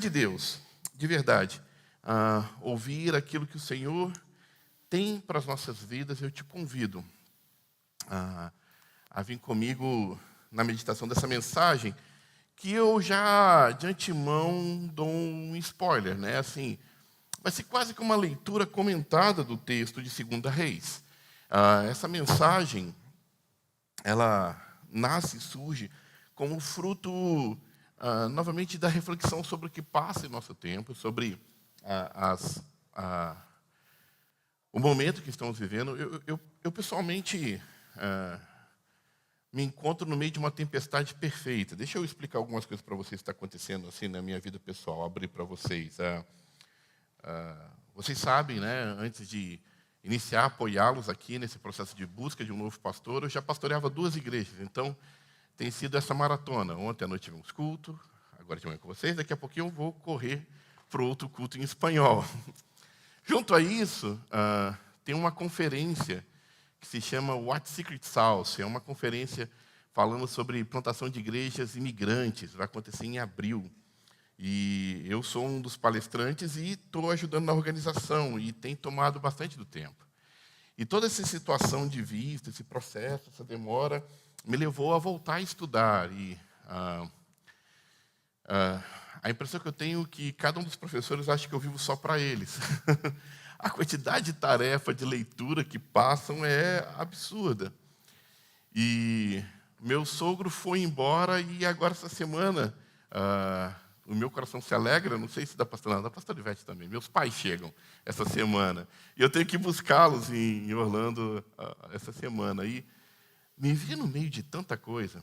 De Deus, de verdade, ouvir aquilo que o Senhor tem para as nossas vidas, eu te convido a vir comigo na meditação dessa mensagem, que eu já, de antemão, dou um spoiler, né? Assim, vai ser quase que uma leitura comentada do texto de 2 Reis. Essa mensagem, ela nasce e surge como fruto, novamente, da reflexão sobre o que passa em nosso tempo, sobre o momento que estamos vivendo. Eu pessoalmente, me encontro no meio de uma tempestade perfeita. Deixa eu explicar algumas coisas para vocês que está acontecendo assim na minha vida pessoal, abrir para vocês. Vocês sabem, né, antes de iniciar, apoiá-los aqui nesse processo de busca de um novo pastor, eu já pastoreava 2 igrejas, então tem sido essa maratona. Ontem à noite tivemos culto, agora de manhã com vocês, daqui a pouquinho eu vou correr para outro culto em espanhol. Junto a isso, tem uma conferência que se chama What Secret Sauce. É uma conferência falando sobre plantação de igrejas imigrantes. Vai acontecer em abril. E eu sou um dos palestrantes e estou ajudando na organização. E tem tomado bastante do tempo. E toda essa situação de vista, esse processo, essa demora, me levou a voltar a estudar. E a impressão que eu tenho é que cada um dos professores acha que eu vivo só para eles. A quantidade de tarefa, de leitura que passam é absurda. E meu sogro foi embora e agora essa semana o meu coração se alegra, não sei se da pastora Ivete também. Meus pais chegam essa semana e eu tenho que buscá-los em Orlando essa semana. E me vi no meio de tanta coisa.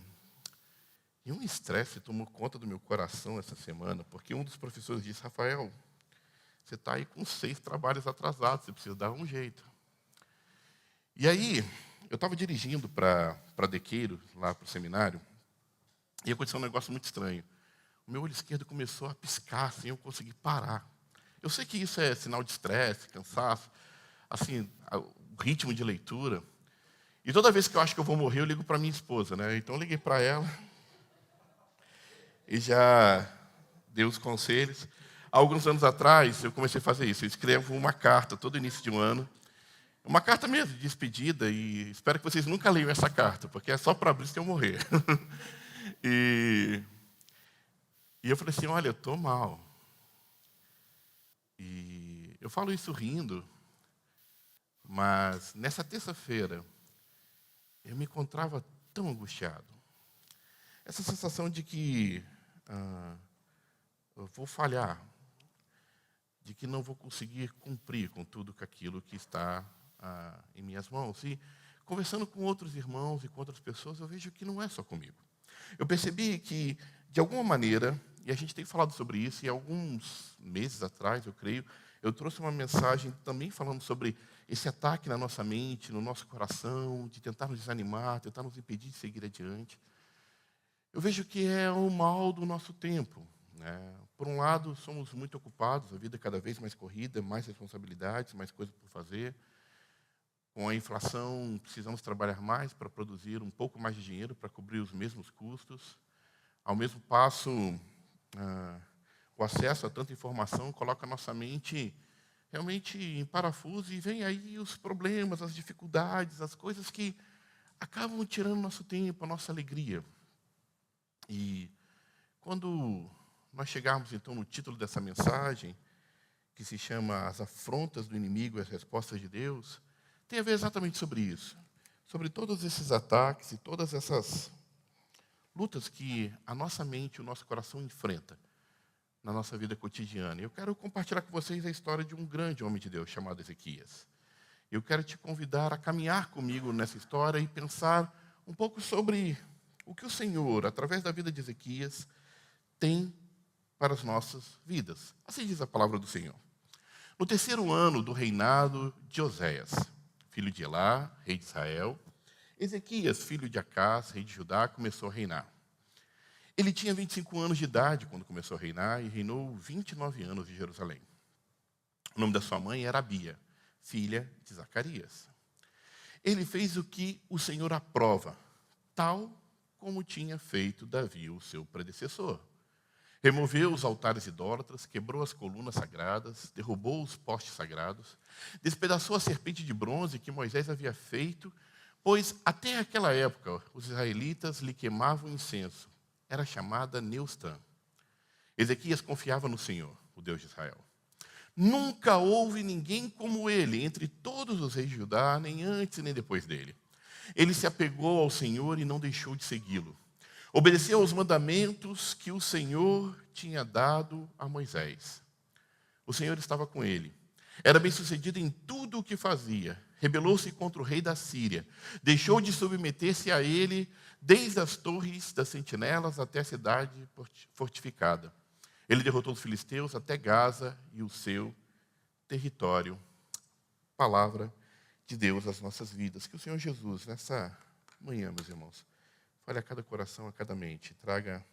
E um estresse tomou conta do meu coração essa semana, porque um dos professores disse: Rafael, você está aí com 6 trabalhos atrasados, você precisa dar um jeito. E aí, eu estava dirigindo para Dequeiro, lá para o seminário, e aconteceu um negócio muito estranho. O meu olho esquerdo começou a piscar, assim, eu consegui parar. Eu sei que isso é sinal de estresse, cansaço, assim, o ritmo de leitura. E toda vez que eu acho que eu vou morrer, eu ligo para minha esposa, né? Então eu liguei para ela e já dei os conselhos. Há alguns anos atrás, eu comecei a fazer isso. Eu escrevo uma carta todo início de um ano. Uma carta mesmo, de despedida. E espero que vocês nunca leiam essa carta, porque é só para abrir se eu morrer. e eu falei assim, olha, eu estou mal. E eu falo isso rindo, mas nessa terça-feira, eu me encontrava tão angustiado. Essa sensação de que eu vou falhar, de que não vou conseguir cumprir com tudo aquilo que está em minhas mãos. E conversando com outros irmãos e com outras pessoas, eu vejo que não é só comigo. Eu percebi que, de alguma maneira, e a gente tem falado sobre isso, e alguns meses atrás, eu creio, eu trouxe uma mensagem também falando sobre esse ataque na nossa mente, no nosso coração, de tentar nos desanimar, tentar nos impedir de seguir adiante. Eu vejo que é o mal do nosso tempo. Por um lado, somos muito ocupados, a vida é cada vez mais corrida, mais responsabilidades, mais coisas por fazer. Com a inflação, precisamos trabalhar mais para produzir um pouco mais de dinheiro para cobrir os mesmos custos. Ao mesmo passo, o acesso a tanta informação coloca a nossa mente realmente em parafuso e vem aí os problemas, as dificuldades, as coisas que acabam tirando nosso tempo, a nossa alegria. E quando nós chegarmos, então, no título dessa mensagem, que se chama As Afrontas do Inimigo e as Respostas de Deus, tem a ver exatamente sobre isso. Sobre todos esses ataques e todas essas lutas que a nossa mente, o nosso coração enfrenta na nossa vida cotidiana. Eu quero compartilhar com vocês a história de um grande homem de Deus chamado Ezequias. Eu quero te convidar a caminhar comigo nessa história e pensar um pouco sobre o que o Senhor, através da vida de Ezequias, tem para as nossas vidas. Assim diz a palavra do Senhor. No 3º ano do reinado de Oséias, filho de Elá, rei de Israel, Ezequias, filho de Acás, rei de Judá, começou a reinar. Ele tinha 25 anos de idade quando começou a reinar e reinou 29 anos em Jerusalém. O nome da sua mãe era Abia, filha de Zacarias. Ele fez o que o Senhor aprova, tal como tinha feito Davi, o seu predecessor. Removeu os altares idólatras, quebrou as colunas sagradas, derrubou os postes sagrados, despedaçou a serpente de bronze que Moisés havia feito, pois até aquela época os israelitas lhe queimavam incenso. Era chamada Neustã. Ezequias confiava no Senhor, o Deus de Israel. Nunca houve ninguém como ele entre todos os reis de Judá, nem antes nem depois dele. Ele se apegou ao Senhor e não deixou de segui-lo. Obedeceu aos mandamentos que o Senhor tinha dado a Moisés. O Senhor estava com ele. Era bem-sucedido em tudo o que fazia. Rebelou-se contra o rei da Síria. Deixou de submeter-se a ele, desde as torres das sentinelas até a cidade fortificada. Ele derrotou os filisteus até Gaza e o seu território. Palavra de Deus às nossas vidas. Que o Senhor Jesus, nessa manhã, meus irmãos, fale a cada coração, a cada mente. Traga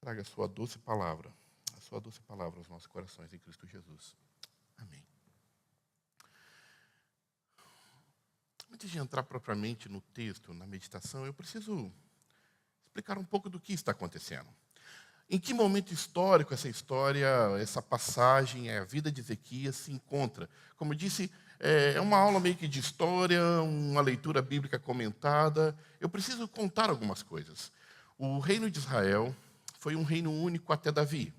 a sua doce palavra aos nossos corações em Cristo Jesus. Amém. Antes de entrar propriamente no texto, na meditação, eu preciso explicar um pouco do que está acontecendo. Em que momento histórico essa passagem, a vida de Ezequias se encontra? Como eu disse, é uma aula meio que de história, uma leitura bíblica comentada. Eu preciso contar algumas coisas. O reino de Israel foi um reino único até Davi.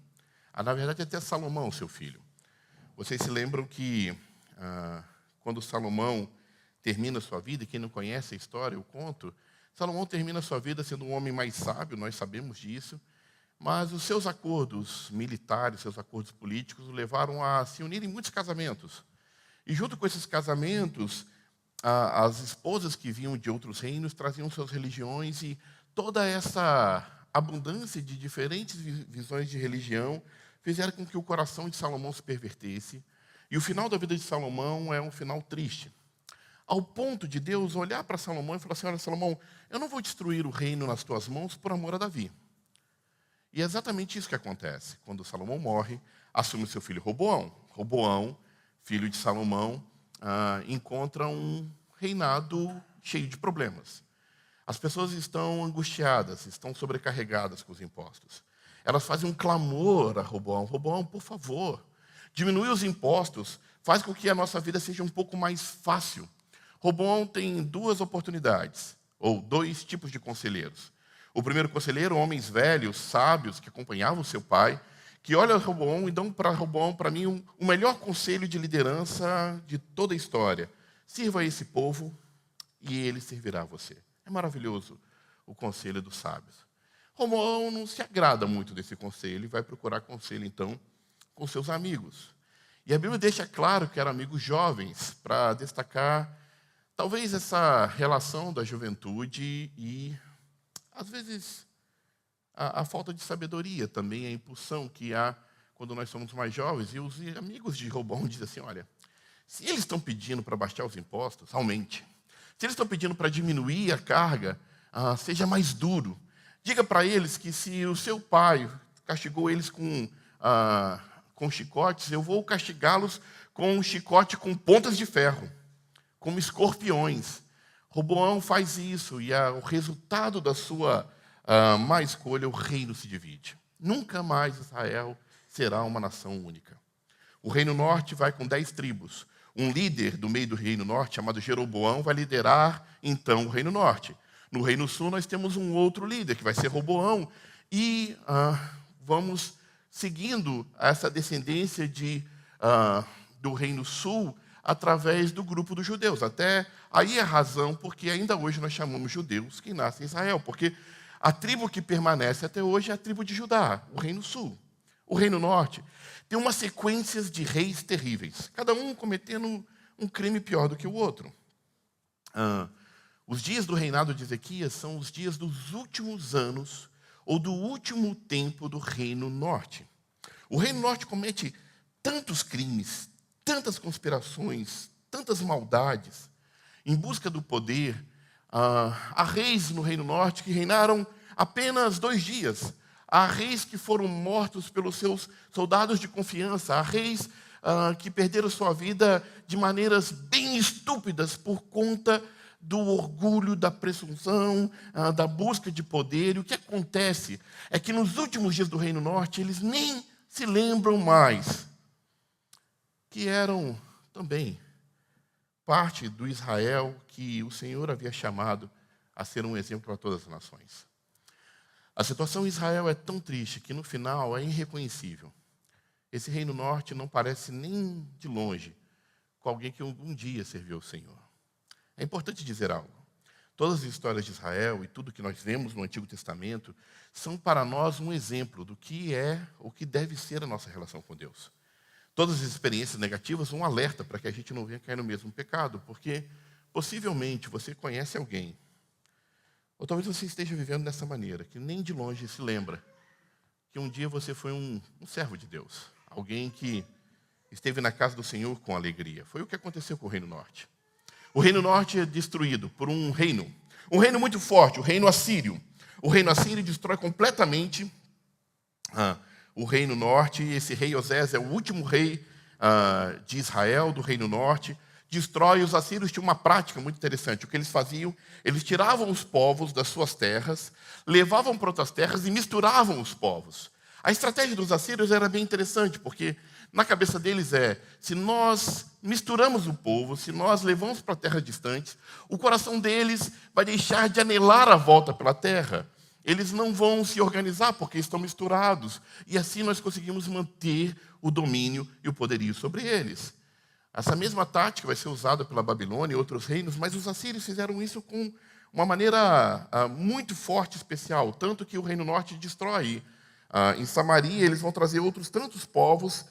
Na verdade, até Salomão, seu filho. Vocês se lembram que quando Salomão termina sua vida, e quem não conhece a história, eu conto, Salomão termina sua vida sendo um homem mais sábio, nós sabemos disso, mas os seus acordos militares, seus acordos políticos, o levaram a se unir em muitos casamentos. E junto com esses casamentos, as esposas que vinham de outros reinos traziam suas religiões, e toda essa abundância de diferentes visões de religião fizeram com que o coração de Salomão se pervertesse. E o final da vida de Salomão é um final triste. Ao ponto de Deus olhar para Salomão e falar assim: olha, Salomão, eu não vou destruir o reino nas tuas mãos por amor a Davi. E é exatamente isso que acontece. Quando Salomão morre, assume seu filho Roboão. Roboão, filho de Salomão, encontra um reinado cheio de problemas. As pessoas estão angustiadas, estão sobrecarregadas com os impostos. Elas fazem um clamor a Roboão: Roboão, por favor, diminui os impostos, faz com que a nossa vida seja um pouco mais fácil. Roboão tem duas oportunidades, ou dois tipos de conselheiros. O primeiro conselheiro, homens velhos, sábios, que acompanhavam seu pai, que olham a Roboão e dão para Roboão, para mim, o melhor conselho de liderança de toda a história. Sirva a esse povo e ele servirá a você. É maravilhoso o conselho dos sábios. Roboão não se agrada muito desse conselho e vai procurar conselho, então, com seus amigos. E a Bíblia deixa claro que eram amigos jovens, para destacar talvez essa relação da juventude e, às vezes, a falta de sabedoria também, a impulsão que há quando nós somos mais jovens. E os amigos de Roboão dizem assim: olha, se eles estão pedindo para baixar os impostos, aumente. Se eles estão pedindo para diminuir a carga, seja mais duro. Diga para eles que se o seu pai castigou eles com chicotes, eu vou castigá-los com um chicote com pontas de ferro, como escorpiões. Roboão faz isso, e o resultado da sua má escolha, o reino se divide. Nunca mais Israel será uma nação única. O reino norte vai com 10 tribos. Um líder do meio do reino norte, chamado Jeroboão, vai liderar, então, o reino norte. No reino sul, nós temos um outro líder, que vai ser Roboão, e vamos seguindo essa descendência do reino sul através do grupo dos judeus. Até aí é a razão porque ainda hoje nós chamamos judeus que nascem em Israel, porque a tribo que permanece até hoje é a tribo de Judá, o reino sul. O reino norte tem uma sequência de reis terríveis, cada um cometendo um crime pior do que o outro. Os dias do reinado de Ezequias são os dias dos últimos anos ou do último tempo do reino norte. O reino norte comete tantos crimes, tantas conspirações, tantas maldades, em busca do poder. Há reis no reino norte que reinaram apenas 2 dias. Há reis que foram mortos pelos seus soldados de confiança. Há reis que perderam sua vida de maneiras bem estúpidas por conta do orgulho, da presunção, da busca de poder. E o que acontece é que nos últimos dias do Reino Norte, eles nem se lembram mais que eram também parte do Israel que o Senhor havia chamado a ser um exemplo para todas as nações. A situação em Israel é tão triste que no final é irreconhecível. Esse Reino Norte não parece nem de longe com alguém que algum dia serviu ao Senhor. É importante dizer algo. Todas as histórias de Israel e tudo que nós vemos no Antigo Testamento são para nós um exemplo do que é ou que deve ser a nossa relação com Deus. Todas as experiências negativas um alerta para que a gente não venha cair no mesmo pecado, porque possivelmente você conhece alguém, ou talvez você esteja vivendo dessa maneira, que nem de longe se lembra que um dia você foi um servo de Deus, alguém que esteve na casa do Senhor com alegria. Foi o que aconteceu com o Reino Norte. O Reino Norte é destruído por um reino muito forte, o Reino Assírio. O Reino Assírio destrói completamente o Reino Norte. Esse rei Osés é o último rei de Israel, do Reino Norte. Destrói. Os assírios tinham uma prática muito interessante. O que eles faziam? Eles tiravam os povos das suas terras, levavam para outras terras e misturavam os povos. A estratégia dos assírios era bem interessante, porque na cabeça deles se nós misturamos o povo, se nós levamos para terras distantes, o coração deles vai deixar de anelar a volta pela terra. Eles não vão se organizar porque estão misturados. E assim nós conseguimos manter o domínio e o poderio sobre eles. Essa mesma tática vai ser usada pela Babilônia e outros reinos, mas os assírios fizeram isso com uma maneira muito forte, especial, tanto que o Reino Norte destrói. Em Samaria, eles vão trazer outros tantos povos,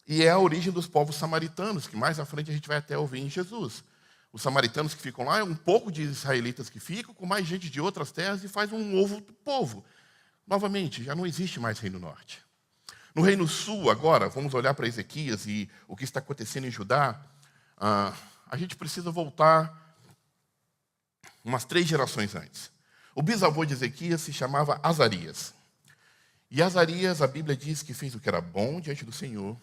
e é a origem dos povos samaritanos, que mais à frente a gente vai até ouvir em Jesus. Os samaritanos que ficam lá é um pouco de israelitas que ficam, com mais gente de outras terras, e faz um novo povo. Novamente, já não existe mais Reino Norte. No Reino Sul, agora, vamos olhar para Ezequias e o que está acontecendo em Judá. A gente precisa voltar umas 3 gerações antes. O bisavô de Ezequias se chamava Azarias. E Azarias, a Bíblia diz que fez o que era bom diante do Senhor,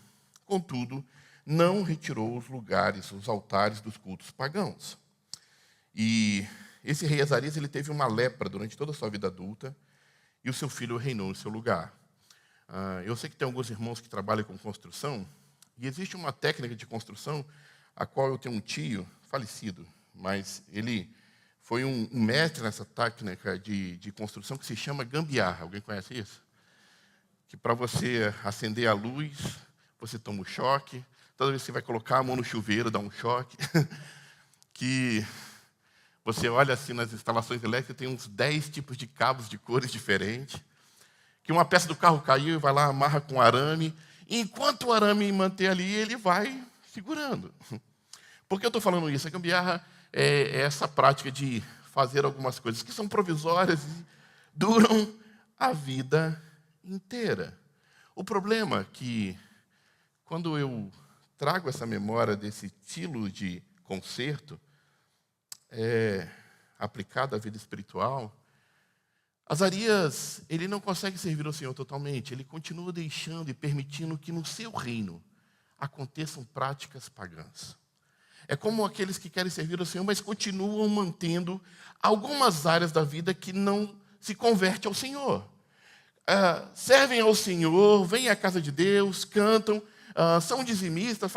contudo, não retirou os lugares, os altares dos cultos pagãos. E esse rei Azarias, ele teve uma lepra durante toda a sua vida adulta, e o seu filho reinou no seu lugar. Eu sei que tem alguns irmãos que trabalham com construção, e existe uma técnica de construção, a qual eu tenho um tio falecido, mas ele foi um mestre nessa técnica de construção que se chama gambiarra. Alguém conhece isso? Que para você acender a luz, você toma um choque. Toda vez que você vai colocar a mão no chuveiro, dá um choque. Que você olha assim nas instalações elétricas, tem uns 10 tipos de cabos de cores diferentes. Que uma peça do carro caiu e vai lá, amarra com arame. E enquanto o arame manter ali, ele vai segurando. Por que eu estou falando isso? A gambiarra é essa prática de fazer algumas coisas que são provisórias e duram a vida inteira. O problema é que, quando eu trago essa memória desse estilo de concerto aplicado à vida espiritual, Azarias, ele não consegue servir ao Senhor totalmente. Ele continua deixando e permitindo que no seu reino aconteçam práticas pagãs. É como aqueles que querem servir ao Senhor, mas continuam mantendo algumas áreas da vida que não se converte ao Senhor. Servem ao Senhor, vêm à casa de Deus, cantam, são dizimistas,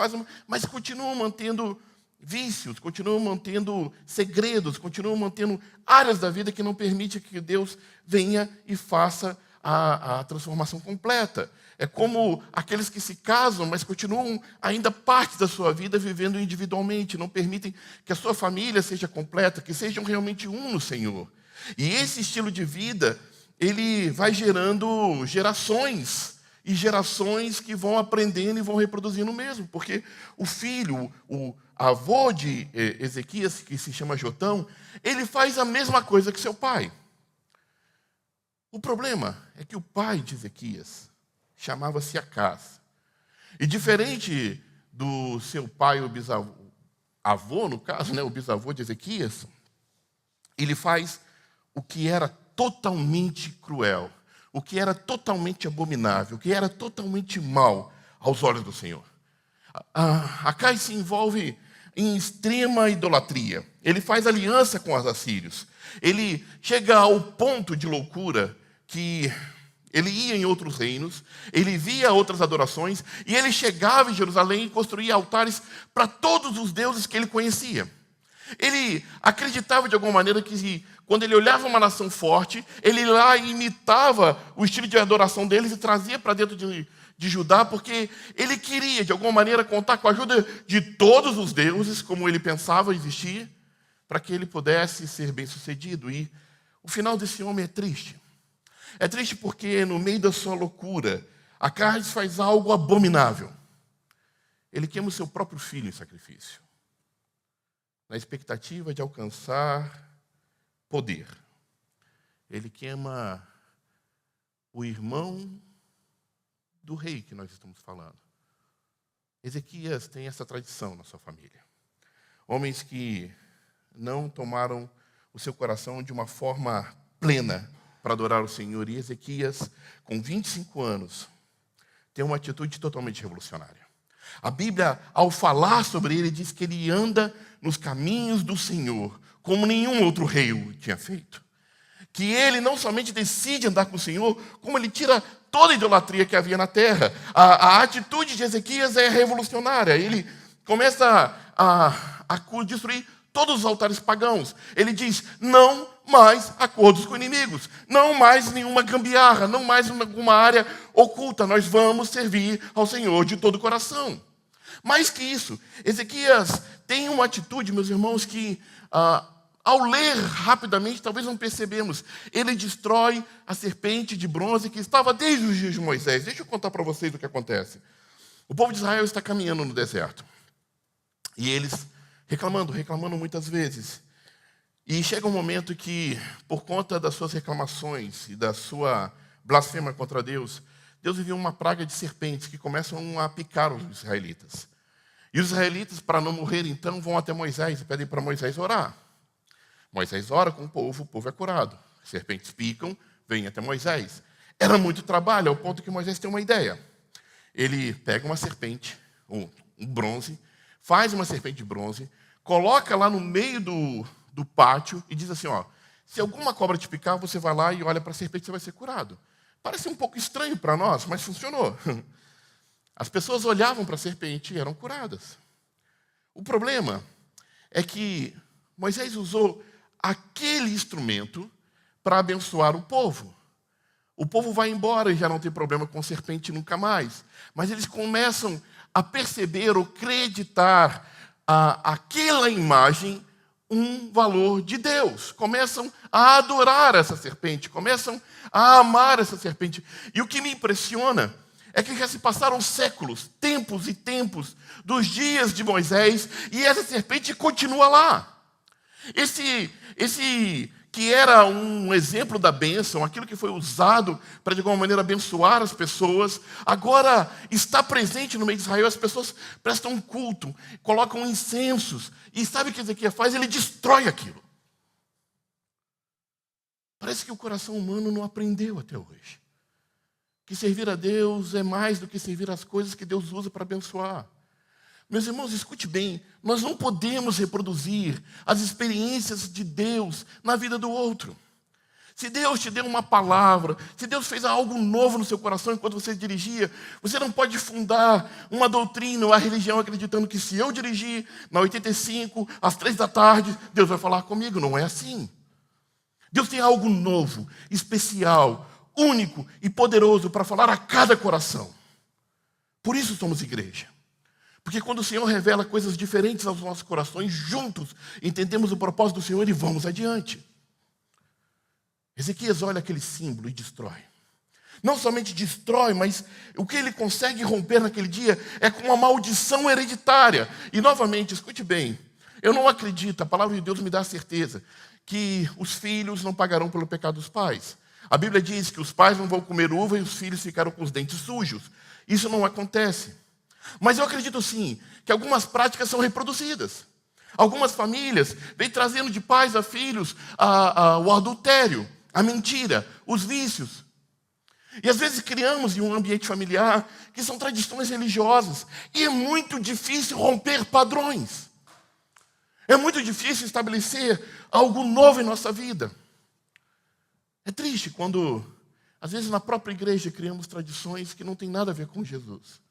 mas continuam mantendo vícios, continuam mantendo segredos, continuam mantendo áreas da vida que não permitem que Deus venha e faça a transformação completa. É como aqueles que se casam, mas continuam ainda parte da sua vida vivendo individualmente, não permitem que a sua família seja completa, que sejam realmente um no Senhor. E esse estilo de vida, ele vai gerando gerações, e gerações que vão aprendendo e vão reproduzindo mesmo, porque o filho, o avô de Ezequias, que se chama Jotão, ele faz a mesma coisa que seu pai. O problema é que o pai de Ezequias chamava-se Acás. E diferente do seu pai, o bisavô, no caso, o bisavô de Ezequias, ele faz o que era totalmente cruel, o que era totalmente abominável, o que era totalmente mal aos olhos do Senhor. Acás se envolve em extrema idolatria. Ele faz aliança com os assírios. Ele chega ao ponto de loucura que ele ia em outros reinos, ele via outras adorações, e ele chegava em Jerusalém e construía altares para todos os deuses que ele conhecia. Ele acreditava de alguma maneira que quando ele olhava uma nação forte, ele lá imitava o estilo de adoração deles e trazia para dentro de Judá, porque ele queria de alguma maneira contar com a ajuda de todos os deuses, como ele pensava existir, para que ele pudesse ser bem-sucedido. E o final desse homem é triste. É triste porque no meio da sua loucura, Acais faz algo abominável. Ele queima o seu próprio filho em sacrifício, na expectativa de alcançar poder. Ele queima o irmão do rei que nós estamos falando. Ezequias tem essa tradição na sua família. Homens que não tomaram o seu coração de uma forma plena para adorar o Senhor. E Ezequias, com 25 anos, tem uma atitude totalmente revolucionária. A Bíblia, ao falar sobre ele, diz que ele anda nos caminhos do Senhor, como nenhum outro rei o tinha feito. Que ele não somente decide andar com o Senhor, como ele tira toda a idolatria que havia na terra. A atitude de Ezequias é revolucionária. Ele começa a destruir todos os altares pagãos. Ele diz, não mais acordos com inimigos, não mais nenhuma gambiarra, não mais alguma área oculta. Nós vamos servir ao Senhor de todo o coração. Mais que isso, Ezequias tem uma atitude, meus irmãos, que ao ler rapidamente, talvez não percebemos. Ele destrói a serpente de bronze que estava desde os dias de Moisés. Deixa eu contar para vocês o que acontece. O povo de Israel está caminhando no deserto. E eles reclamando muitas vezes. E chega um momento que, por conta das suas reclamações e da sua blasfêmia contra Deus, Deus envia uma praga de serpentes que começam a picar os israelitas. E os israelitas, para não morrer, então, vão até Moisés e pedem para Moisés orar. Moisés ora com o povo é curado. As serpentes picam, vêm até Moisés. Era muito trabalho, ao ponto que Moisés tem uma ideia. Ele pega uma serpente, um bronze, faz uma serpente de bronze, coloca lá no meio do pátio e diz assim, se alguma cobra te picar, você vai lá e olha para a serpente e você vai ser curado. Parece um pouco estranho para nós, mas funcionou. As pessoas olhavam para a serpente e eram curadas. O problema é que Moisés usou aquele instrumento para abençoar o povo. O povo vai embora e já não tem problema com serpente nunca mais. Mas eles começam a perceber ou acreditar aquela imagem um valor de Deus. Começam a adorar essa serpente, começam a amar essa serpente. E o que me impressiona é que já se passaram séculos, tempos e tempos, dos dias de Moisés, e essa serpente continua lá. Esse que era um exemplo da bênção, aquilo que foi usado para de alguma maneira abençoar as pessoas, agora está presente no meio de Israel. As pessoas prestam um culto, colocam incensos, e sabe o que Ezequias faz? Ele destrói aquilo. Parece que o coração humano não aprendeu até hoje que servir a Deus é mais do que servir as coisas que Deus usa para abençoar. Meus irmãos, escute bem, nós não podemos reproduzir as experiências de Deus na vida do outro. Se Deus te deu uma palavra, se Deus fez algo novo no seu coração enquanto você dirigia, você não pode fundar uma doutrina ou a religião acreditando que se eu dirigir na 85, às 3 da tarde, Deus vai falar comigo. Não é assim. Deus tem algo novo, especial, único e poderoso para falar a cada coração. Por isso somos igreja. Porque quando o Senhor revela coisas diferentes aos nossos corações, juntos entendemos o propósito do Senhor e vamos adiante. Ezequias olha aquele símbolo e destrói. Não somente destrói, mas o que ele consegue romper naquele dia é com uma maldição hereditária. E novamente, escute bem, eu não acredito, a palavra de Deus me dá a certeza, que os filhos não pagarão pelo pecado dos pais. A Bíblia diz que os pais não vão comer uva e os filhos ficaram com os dentes sujos. Isso não acontece. Mas eu acredito sim, que algumas práticas são reproduzidas. Algumas famílias vêm trazendo de pais a filhos o adultério, a mentira, os vícios. E às vezes criamos em um ambiente familiar que são tradições religiosas. E é muito difícil romper padrões. É muito difícil estabelecer algo novo em nossa vida. É triste quando, às vezes, na própria igreja, criamos tradições que não têm nada a ver com Jesus.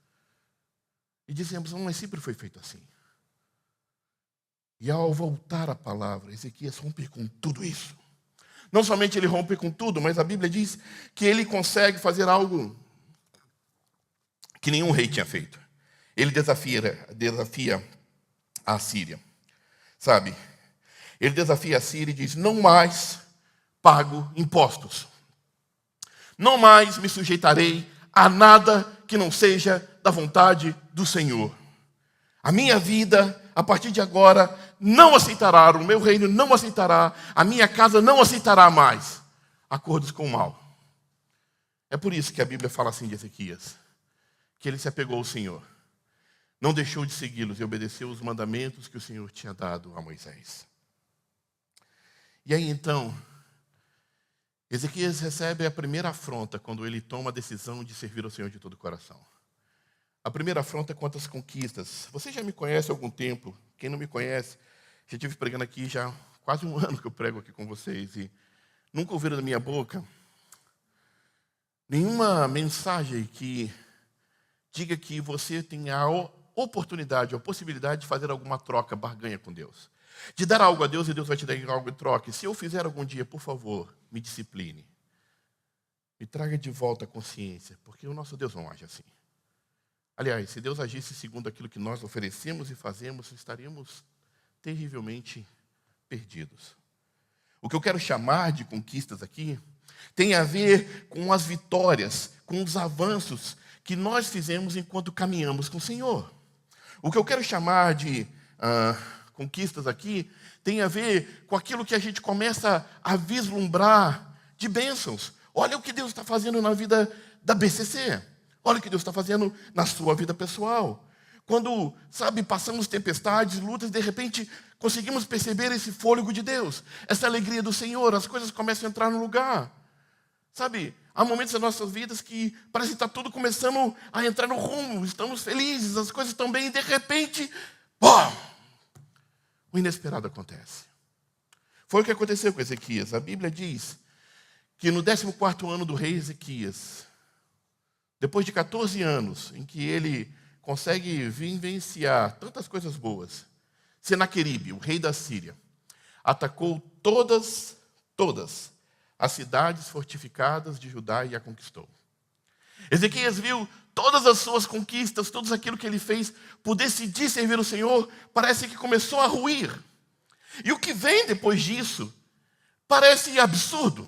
E dizemos, não, mas sempre foi feito assim. E ao voltar à palavra, Ezequias rompe com tudo isso. Não somente ele rompe com tudo, mas a Bíblia diz que ele consegue fazer algo que nenhum rei tinha feito. Ele desafia a Síria. Sabe? Ele desafia a Síria e diz, não mais pago impostos. Não mais me sujeitarei a nada que não seja da vontade do Senhor. A minha vida, a partir de agora, não aceitará, o meu reino não aceitará, a minha casa não aceitará mais acordos com o mal. É por isso que a Bíblia fala assim de Ezequias, que ele se apegou ao Senhor, não deixou de segui-los e obedeceu os mandamentos que o Senhor tinha dado a Moisés. E aí então, Ezequias recebe a primeira afronta quando ele toma a decisão de servir ao Senhor de todo o coração. A primeira afronta é quanto às conquistas. Você já me conhece há algum tempo. Quem não me conhece, já estive pregando aqui já quase um ano que eu prego aqui com vocês. E nunca ouviram da minha boca nenhuma mensagem que diga que você tem a oportunidade, a possibilidade de fazer alguma troca, barganha com Deus. De dar algo a Deus e Deus vai te dar algo em troca. E se eu fizer algum dia, por favor, me discipline. Me traga de volta a consciência, porque o nosso Deus não age assim. Aliás, se Deus agisse segundo aquilo que nós oferecemos e fazemos, estaríamos terrivelmente perdidos. O que eu quero chamar de conquistas aqui tem a ver com as vitórias, com os avanços que nós fizemos enquanto caminhamos com o Senhor. O que eu quero chamar de conquistas aqui tem a ver com aquilo que a gente começa a vislumbrar de bênçãos. Olha o que Deus está fazendo na vida da BCC. Olha o que Deus está fazendo na sua vida pessoal. Quando, passamos tempestades, lutas, de repente conseguimos perceber esse fôlego de Deus, essa alegria do Senhor, as coisas começam a entrar no lugar. Há momentos das nossas vidas que parece que está tudo começando a entrar no rumo, estamos felizes, as coisas estão bem, e de repente, o inesperado acontece. Foi o que aconteceu com Ezequias. A Bíblia diz que no 14º ano do rei Ezequias, depois de 14 anos em que ele consegue vivenciar tantas coisas boas, Senaqueribe, o rei da Síria, atacou todas as cidades fortificadas de Judá e a conquistou. Ezequias viu todas as suas conquistas, tudo aquilo que ele fez por decidir servir o Senhor, parece que começou a ruir. E o que vem depois disso parece absurdo.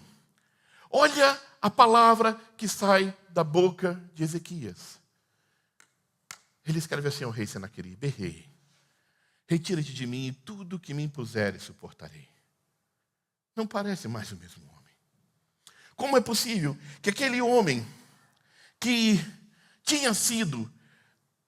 Olha a palavra que sai da boca de Ezequias. Ele escreve assim ao rei Senaqueribe: rei, retira-te de mim e tudo que me impuseres suportarei. Não parece mais o mesmo homem. Como é possível que aquele homem que tinha sido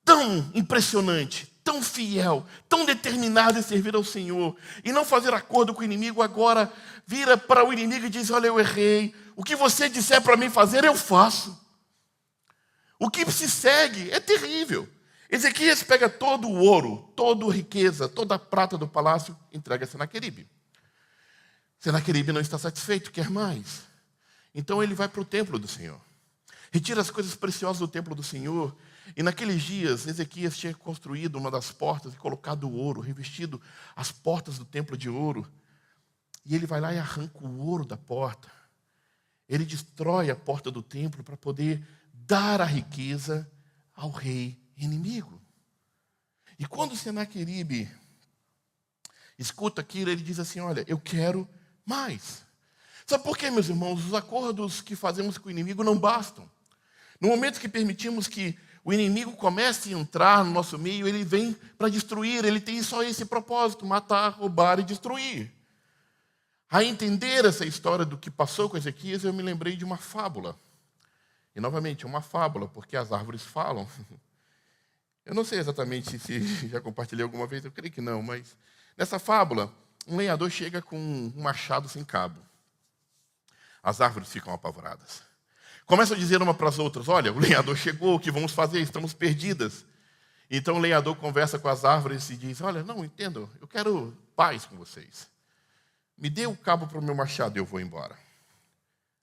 tão impressionante, tão fiel, tão determinado em servir ao Senhor e não fazer acordo com o inimigo, agora vira para o inimigo e diz: olha, eu errei, o que você disser para mim fazer, eu faço. O que se segue é terrível. Ezequias pega todo o ouro, toda a riqueza, toda a prata do palácio, entrega a Senaqueribe. Senaqueribe não está satisfeito, quer mais. Então ele vai para o templo do Senhor. Retira as coisas preciosas do templo do Senhor. E naqueles dias, Ezequias tinha construído uma das portas e colocado o ouro, revestido as portas do templo de ouro. E ele vai lá e arranca o ouro da porta. Ele destrói a porta do templo para poder dar a riqueza ao rei inimigo. E quando Senaqueribe escuta aquilo, ele diz assim: olha, eu quero mais. Sabe por quê, meus irmãos? Os acordos que fazemos com o inimigo não bastam. No momento que permitimos que o inimigo comece a entrar no nosso meio, ele vem para destruir, ele tem só esse propósito: matar, roubar e destruir. A entender essa história do que passou com Ezequias, eu me lembrei de uma fábula. E, novamente, é uma fábula, porque as árvores falam. Eu não sei exatamente se já compartilhei alguma vez, eu creio que não, mas nessa fábula, um lenhador chega com um machado sem cabo. As árvores ficam apavoradas. Começam a dizer uma para as outras: olha, o lenhador chegou, o que vamos fazer? Estamos perdidas. Então o lenhador conversa com as árvores e diz: olha, não, entendo, eu quero paz com vocês. Me dê o cabo para o meu machado e eu vou embora.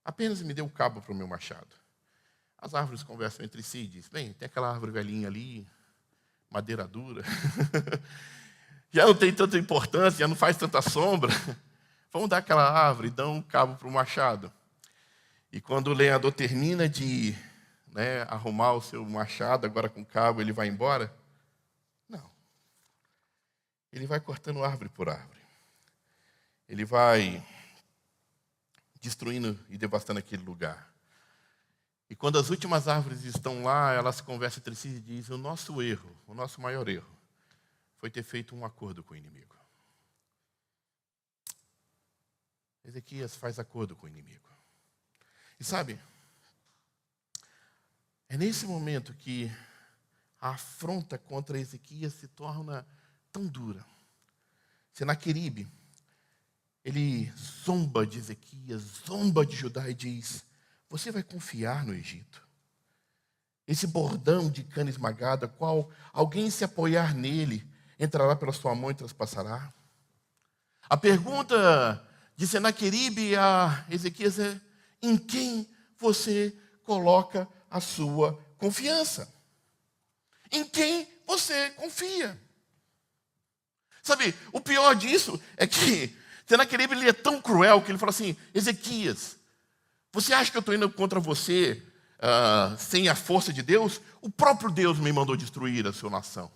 Apenas me dê o cabo para o meu machado. As árvores conversam entre si e dizem, bem, tem aquela árvore velhinha ali, madeira dura. Já não tem tanta importância, já não faz tanta sombra. Vamos dar aquela árvore e dão um cabo para o machado. E quando o lenhador termina de arrumar o seu machado, agora com cabo, ele vai embora? Não. Ele vai cortando árvore por árvore. Ele vai destruindo e devastando aquele lugar. E quando as últimas árvores estão lá, elas conversam entre si e dizem, o nosso erro, o nosso maior erro, foi ter feito um acordo com o inimigo. Ezequias faz acordo com o inimigo. E sabe, é nesse momento que a afronta contra Ezequias se torna tão dura. Senaqueribe, ele zomba de Ezequias, zomba de Judá e diz, você vai confiar no Egito? Esse bordão de cana esmagada, qual alguém se apoiar nele, entrará pela sua mão e traspassará? A pergunta de Senaqueribe a Ezequias é, em quem você coloca a sua confiança? Em quem você confia? Sabe, o pior disso é que Senaqueribe ele é tão cruel que ele fala assim, Ezequias, você acha que eu estou indo contra você sem a força de Deus? O próprio Deus me mandou destruir a sua nação.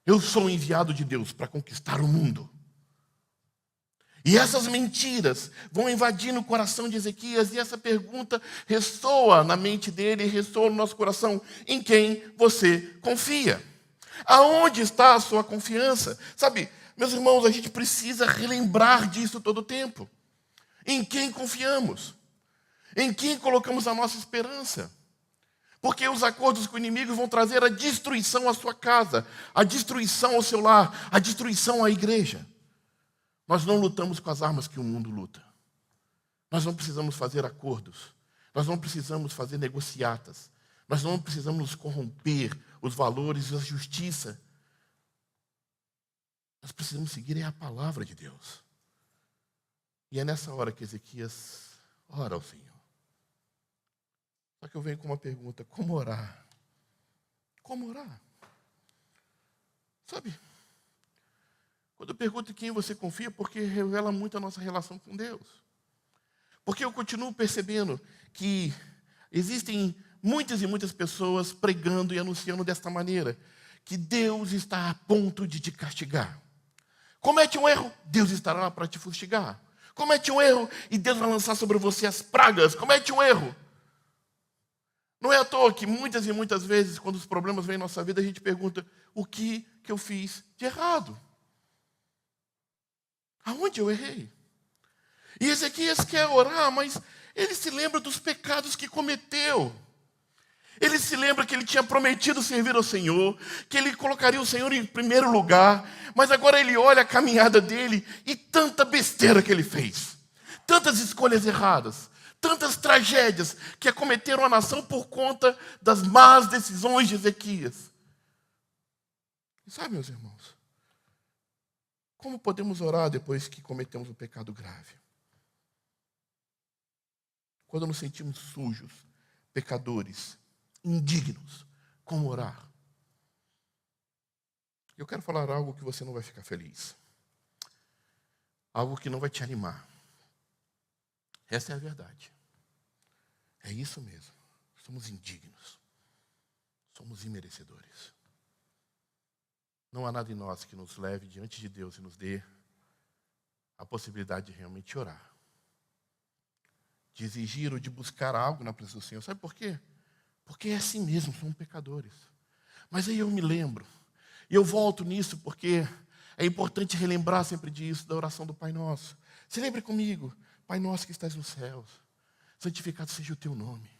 Eu sou o enviado de Deus para conquistar o mundo. E essas mentiras vão invadindo o coração de Ezequias, e essa pergunta ressoa na mente dele, ressoa no nosso coração. Em quem você confia? Aonde está a sua confiança? Sabe, meus irmãos, a gente precisa relembrar disso todo o tempo. Em quem confiamos? Em quem colocamos a nossa esperança? Porque os acordos com o inimigo vão trazer a destruição à sua casa, a destruição ao seu lar, a destruição à igreja. Nós não lutamos com as armas que o mundo luta. Nós não precisamos fazer acordos. Nós não precisamos fazer negociatas. Nós não precisamos nos corromper os valores e a justiça. Nós precisamos seguir a palavra de Deus. E é nessa hora que Ezequias ora ao Senhor. Só que eu venho com uma pergunta, como orar? Como orar? Sabe, quando eu pergunto em quem você confia, porque revela muito a nossa relação com Deus. Porque eu continuo percebendo que existem muitas e muitas pessoas pregando e anunciando desta maneira, que Deus está a ponto de te castigar. Comete um erro, Deus estará lá para te fustigar. Comete um erro e Deus vai lançar sobre você as pragas. Comete um erro. Não é à toa que muitas e muitas vezes, quando os problemas vêm em nossa vida, a gente pergunta, o que eu fiz de errado? Aonde eu errei? E Ezequias quer orar, mas ele se lembra dos pecados que cometeu. Ele se lembra que ele tinha prometido servir ao Senhor, que ele colocaria o Senhor em primeiro lugar, mas agora ele olha a caminhada dele e tanta besteira que ele fez. Tantas escolhas erradas, tantas tragédias que acometeram a nação por conta das más decisões de Ezequias. E sabe, meus irmãos, como podemos orar depois que cometemos um pecado grave? Quando nos sentimos sujos, pecadores, indignos, como orar? Eu quero falar algo que você não vai ficar feliz. Algo que não vai te animar. Essa é a verdade. É isso mesmo. Somos indignos. Somos imerecedores. Não há nada em nós que nos leve diante de Deus e nos dê a possibilidade de realmente orar. De exigir ou de buscar algo na presença do Senhor. Sabe por quê? Porque é assim mesmo, somos pecadores. Mas aí eu me lembro, e eu volto nisso porque é importante relembrar sempre disso, da oração do Pai Nosso. Se lembre comigo, Pai Nosso que estás nos céus, santificado seja o teu nome.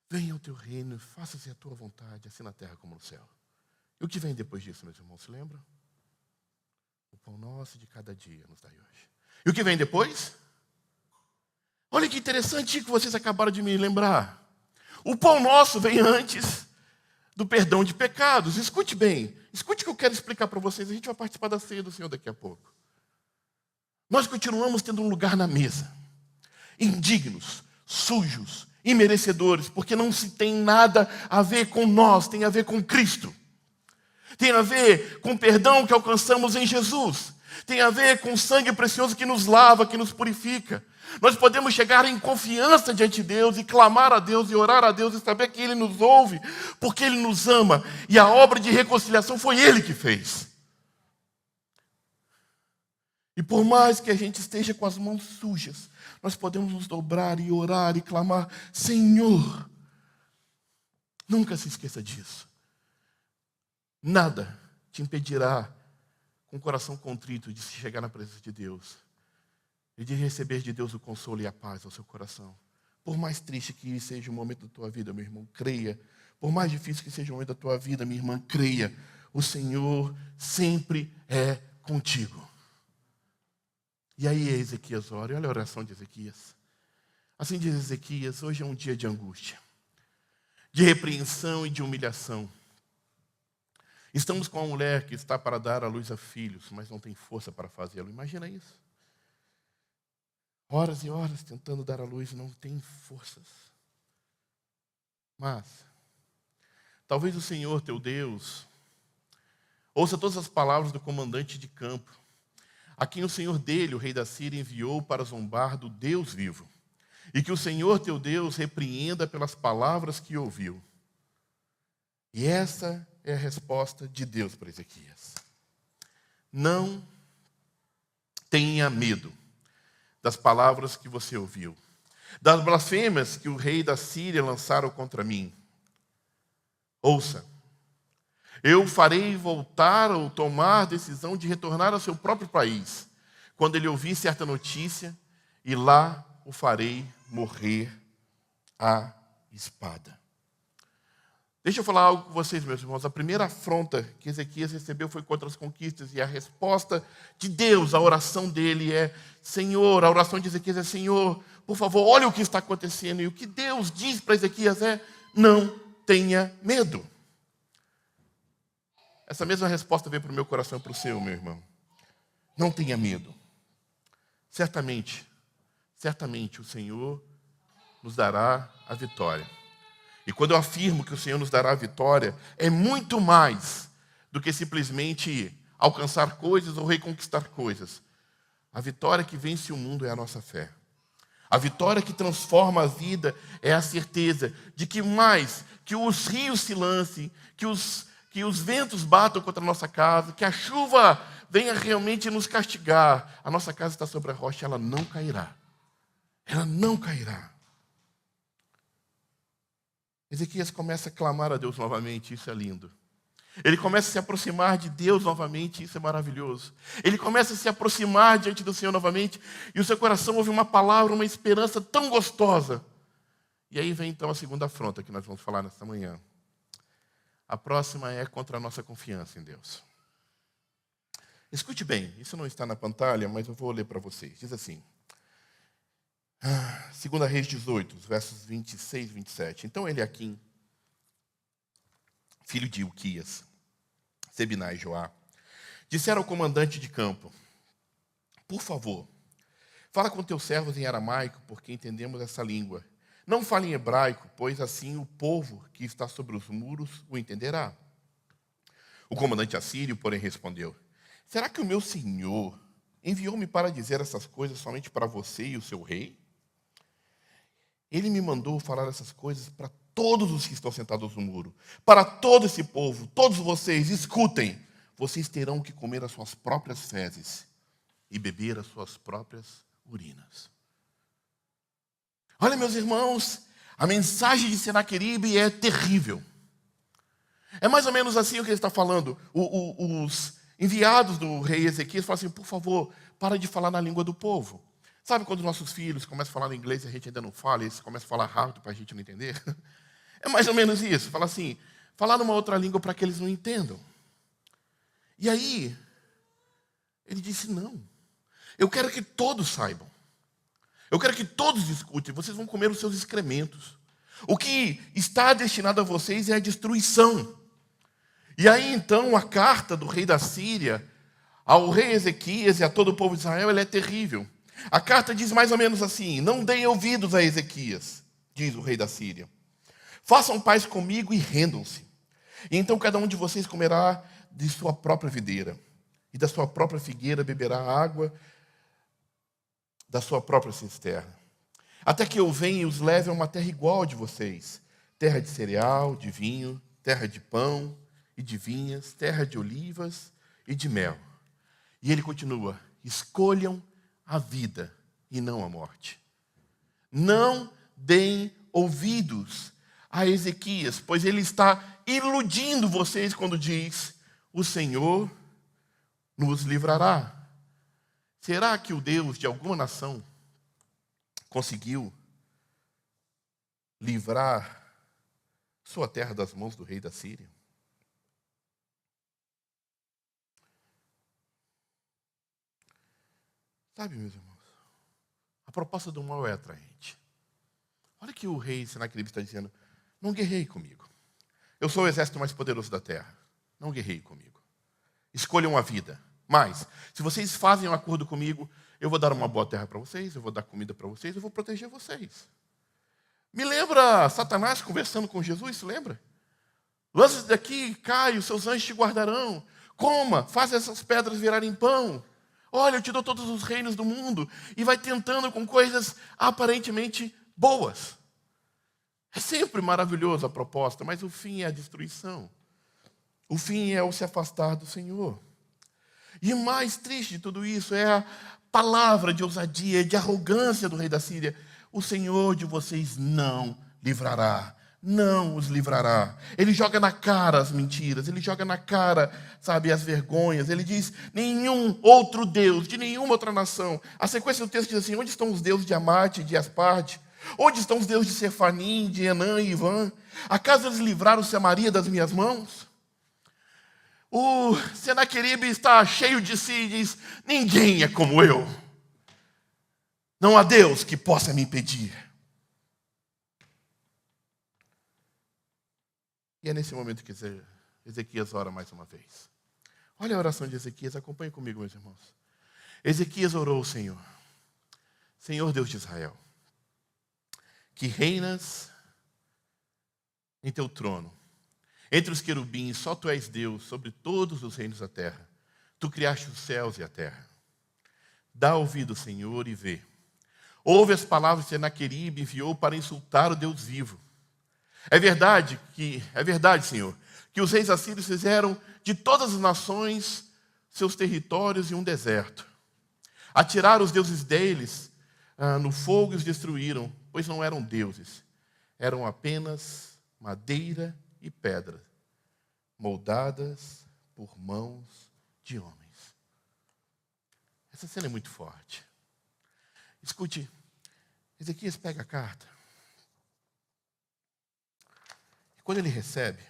Venha o teu reino, faça-se a tua vontade, assim na terra como no céu. E o que vem depois disso, meus irmãos, se lembram? O pão nosso de cada dia nos dai hoje. E o que vem depois? Olha que interessante que vocês acabaram de me lembrar. O pão nosso vem antes do perdão de pecados. Escute bem, escute o que eu quero explicar para vocês. A gente vai participar da ceia do Senhor daqui a pouco. Nós continuamos tendo um lugar na mesa. Indignos, sujos, imerecedores, porque não se tem nada a ver com nós, tem a ver com Cristo. Tem a ver com o perdão que alcançamos em Jesus. Tem a ver com o sangue precioso que nos lava, que nos purifica. Nós podemos chegar em confiança diante de Deus e clamar a Deus e orar a Deus e saber que Ele nos ouve, porque Ele nos ama. E a obra de reconciliação foi Ele que fez. E por mais que a gente esteja com as mãos sujas, nós podemos nos dobrar e orar e clamar: Senhor, nunca se esqueça disso. Nada te impedirá, com o coração contrito, de se chegar na presença de Deus e de receber de Deus o consolo e a paz ao seu coração. Por mais triste que seja o momento da tua vida, meu irmão, creia. Por mais difícil que seja o momento da tua vida, minha irmã, creia. O Senhor sempre é contigo. E aí Ezequias ora. Olha a oração de Ezequias. Assim diz Ezequias: hoje é um dia de angústia, de repreensão e de humilhação. Estamos com uma mulher que está para dar à luz a filhos, mas não tem força para fazê-lo. Imagina isso. Horas e horas tentando dar à luz, não tem forças. Mas talvez o Senhor teu Deus ouça todas as palavras do comandante de campo, a quem o Senhor dele, o rei da Síria, enviou para zombar do Deus vivo, e que o Senhor teu Deus repreenda pelas palavras que ouviu. E essa é a resposta de Deus para Ezequias: não tenha medo das palavras que você ouviu, das blasfêmias que o rei da Síria lançaram contra mim. Ouça, eu farei voltar ou tomar decisão de retornar ao seu próprio país, quando ele ouvir certa notícia, e lá o farei morrer à espada. Deixa eu falar algo com vocês, meus irmãos. A primeira afronta que Ezequias recebeu foi contra as conquistas, e a resposta de Deus, a oração dele é: Senhor, a oração de Ezequias é: Senhor, por favor, olha o que está acontecendo. E o que Deus diz para Ezequias é: não tenha medo. Essa mesma resposta veio para o meu coração e para o seu, meu irmão. Não tenha medo. Certamente o Senhor nos dará a vitória. E quando eu afirmo que o Senhor nos dará a vitória, é muito mais do que simplesmente alcançar coisas ou reconquistar coisas. A vitória que vence o mundo é a nossa fé. A vitória que transforma a vida é a certeza de que mais que os rios se lancem, que os ventos batam contra a nossa casa, que a chuva venha realmente nos castigar, a nossa casa está sobre a rocha, ela não cairá. Ela não cairá. Ezequias começa a clamar a Deus novamente, isso é lindo. Ele começa a se aproximar de Deus novamente, isso é maravilhoso. Ele começa a se aproximar diante do Senhor novamente, e o seu coração ouve uma palavra, uma esperança tão gostosa. E aí vem então a segunda afronta que nós vamos falar nesta manhã. A próxima é contra a nossa confiança em Deus. Escute bem, isso não está na pantalha, mas eu vou ler para vocês. Diz assim, 2 Reis 18, versos 26 e 27. Então Eliaquim, filho de Ilquias, Sebinai e Joá, disseram ao comandante de campo: por favor, fala com teus servos em aramaico, porque entendemos essa língua. Não fale em hebraico, pois assim o povo que está sobre os muros o entenderá. O comandante assírio, porém, respondeu: será que o meu senhor enviou-me para dizer essas coisas somente para você e o seu rei? Ele me mandou falar essas coisas para todos os que estão sentados no muro, para todo esse povo. Todos vocês, escutem: vocês terão que comer as suas próprias fezes e beber as suas próprias urinas. Olha, meus irmãos, a mensagem de Senaqueribe é terrível. É mais ou menos assim o que ele está falando. Os enviados do rei Ezequias falam assim: por favor, para de falar na língua do povo. Sabe quando nossos filhos começam a falar inglês e a gente ainda não fala, e eles começam a falar rápido para a gente não entender? É mais ou menos isso. Fala assim, falar numa outra língua para que eles não entendam. E aí, ele disse: não, eu quero que todos saibam. Eu quero que todos escutem. Vocês vão comer os seus excrementos. O que está destinado a vocês é a destruição. E aí então a carta do rei da Síria ao rei Ezequias e a todo o povo de Israel, ela é terrível. A carta diz mais ou menos assim: não deem ouvidos a Ezequias, diz o rei da Síria. Façam paz comigo e rendam-se. E então cada um de vocês comerá de sua própria videira, e da sua própria figueira beberá água da sua própria cisterna. Até que eu venha e os leve a uma terra igual a de vocês, terra de cereal, de vinho, terra de pão e de vinhas, terra de olivas e de mel. E ele continua: escolham a vida e não a morte. Não deem ouvidos a Ezequias, pois ele está iludindo vocês quando diz: o Senhor nos livrará. Será que o Deus de alguma nação conseguiu livrar sua terra das mãos do rei da Síria? Sabe, meus irmãos, a proposta do mal é atraente. Olha que o rei Senaqueribe está dizendo: não guerreie comigo. Eu sou o exército mais poderoso da terra. Não guerreie comigo. Escolham a vida. Mas, se vocês fazem um acordo comigo, eu vou dar uma boa terra para vocês, eu vou dar comida para vocês, eu vou proteger vocês. Me lembra Satanás conversando com Jesus, se lembra? Lance daqui, cai, os seus anjos te guardarão. Coma, faz essas pedras virarem pão. Olha, eu te dou todos os reinos do mundo. E vai tentando com coisas aparentemente boas. É sempre maravilhoso a proposta, mas o fim é a destruição. O fim é o se afastar do Senhor. E o mais triste de tudo isso é a palavra de ousadia, de arrogância do rei da Síria. O Senhor de vocês não livrará. Não os livrará. Ele joga na cara as mentiras, ele joga na cara, sabe, as vergonhas. Ele diz: nenhum outro Deus, de nenhuma outra nação. A sequência do texto diz assim: onde estão os deuses de Amate e de Asparte? Onde estão os deuses de Sefanim, de Enã e Ivã? Acaso eles livraram Samaria das minhas mãos? O Senaqueribe está cheio de si e diz: ninguém é como eu. Não há Deus que possa me impedir. E é nesse momento que Ezequias ora mais uma vez. Olha a oração de Ezequias, acompanhe comigo, meus irmãos. Ezequias orou ao Senhor: Senhor Deus de Israel, que reinas em teu trono, entre os querubins, só tu és Deus sobre todos os reinos da terra. Tu criaste os céus e a terra. Dá ouvido, Senhor, e vê. Ouve as palavras que Senaqueribe enviou para insultar o Deus vivo. É verdade, Senhor, que os reis assírios fizeram de todas as nações seus territórios e um deserto. Atiraram os deuses deles no fogo e os destruíram, pois não eram deuses. Eram apenas madeira e pedra, moldadas por mãos de homens. Essa cena é muito forte. Escute, Ezequias pega a carta. E quando ele recebe,